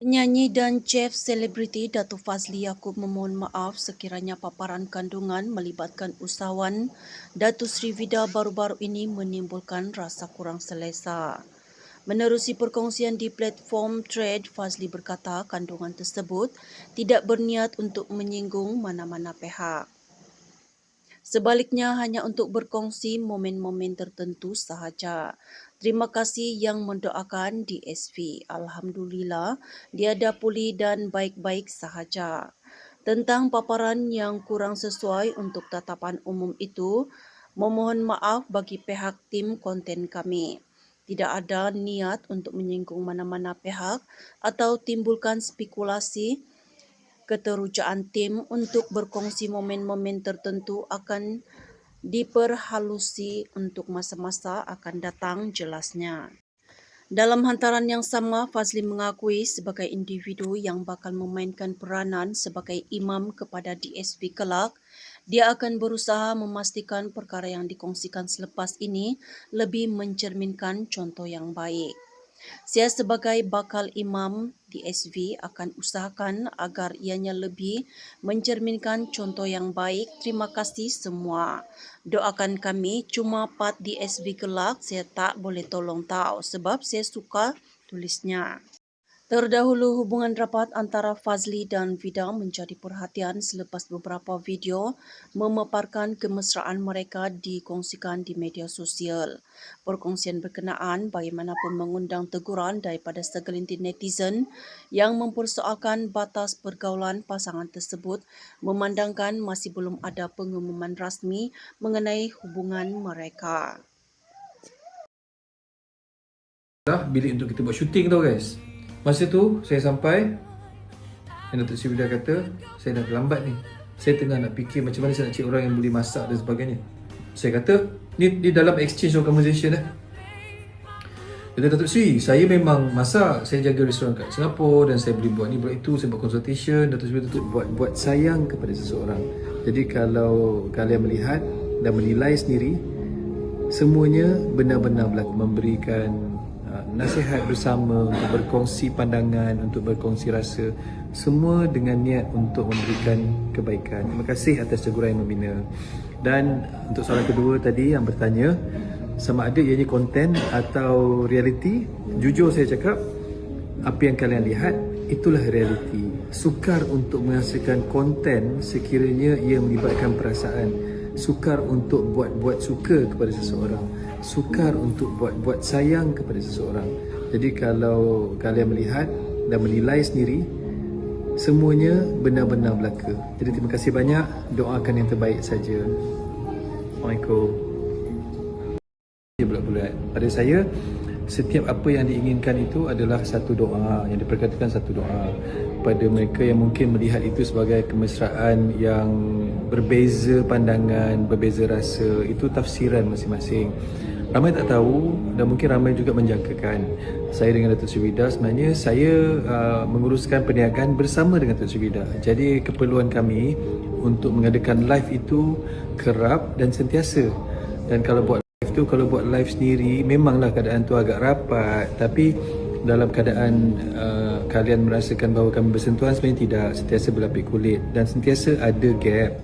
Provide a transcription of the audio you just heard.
Penyanyi dan chef selebriti Datuk Fazly Yaakob memohon maaf sekiranya paparan kandungan melibatkan usahawan Datuk Seri Vida baru-baru ini menimbulkan rasa kurang selesa. Menerusi perkongsian di platform Thread, Fazly berkata kandungan tersebut tidak berniat untuk menyinggung mana-mana pihak. Sebaliknya hanya untuk berkongsi momen-momen tertentu sahaja. Terima kasih yang mendoakan DSV. Alhamdulillah, dia dah pulih dan baik-baik sahaja. Tentang paparan yang kurang sesuai untuk tatapan umum itu, memohon maaf bagi pihak tim konten kami. Tidak ada niat untuk menyinggung mana-mana pihak atau timbulkan spekulasi. Keterujaan tim untuk berkongsi momen-momen tertentu akan diperhalusi untuk masa-masa akan datang, jelasnya. Dalam hantaran yang sama, Fazly mengakui sebagai individu yang bakal memainkan peranan sebagai imam kepada DSV kelak, dia akan berusaha memastikan perkara yang dikongsikan selepas ini lebih mencerminkan contoh yang baik. Saya sebagai bakal imam DSV akan usahakan agar ianya lebih mencerminkan contoh yang baik. Terima kasih semua. Doakan kami. Cuma part DSV kelak saya tak boleh tolong tahu sebab saya suka tulisnya. Terdahulu, hubungan rapat antara Fazly dan Vida menjadi perhatian selepas beberapa video memaparkan kemesraan mereka dikongsikan di media sosial. Perkongsian berkenaan bagaimanapun mengundang teguran daripada segelintir netizen yang mempersoalkan batas pergaulan pasangan tersebut memandangkan masih belum ada pengumuman rasmi mengenai hubungan mereka. Bilik untuk kita buat syuting tau guys. Masa tu saya sampai dan Datuk Seri Vida kata saya dah terlambat ni. Saya tengah nak fikir macam mana saya nak cari orang yang boleh masak dan sebagainya. Saya kata ni dalam exchange of conversation lah. Dia kata, Datuk Seri, saya memang masak. Saya jaga restoran kat Singapura dan saya boleh buat ni buat itu, saya buat consultation. Datuk Seri Vida buat sayang kepada seseorang. Jadi kalau kalian melihat dan menilai sendiri, semuanya benar-benar berlaku, memberikan nasihat bersama, untuk berkongsi pandangan, untuk berkongsi rasa, semua dengan niat untuk memberikan kebaikan. Terima kasih atas teguran yang membina. Dan untuk soalan kedua tadi yang bertanya sama ada ianya konten atau realiti, jujur saya cakap apa yang kalian lihat itulah realiti. Sukar untuk menghasilkan konten sekiranya ia melibatkan perasaan. Sukar untuk buat suka kepada seseorang. Sukar untuk buat sayang kepada seseorang. Jadi kalau kalian melihat dan menilai sendiri, semuanya benar-benar berlaku. Jadi terima kasih banyak. Doakan yang terbaik saja. Assalamualaikum. Bulat-bulat. Pada saya, setiap apa yang diinginkan itu adalah satu doa, yang diperkatakan satu doa. Pada mereka yang mungkin melihat itu sebagai kemesraan yang berbeza pandangan, berbeza rasa, itu tafsiran masing-masing. Ramai tak tahu dan mungkin ramai juga menjangkakan. Saya dengan Datuk Seri Vida sebenarnya saya menguruskan perniagaan bersama dengan Datuk Seri Vida. Jadi keperluan kami untuk mengadakan live itu kerap dan sentiasa. Dan kalau buat live sendiri memanglah keadaan tu agak rapat, tapi dalam keadaan kalian merasakan bahawa kami bersentuhan, sebenarnya tidak, sentiasa berlapik kulit dan sentiasa ada gap.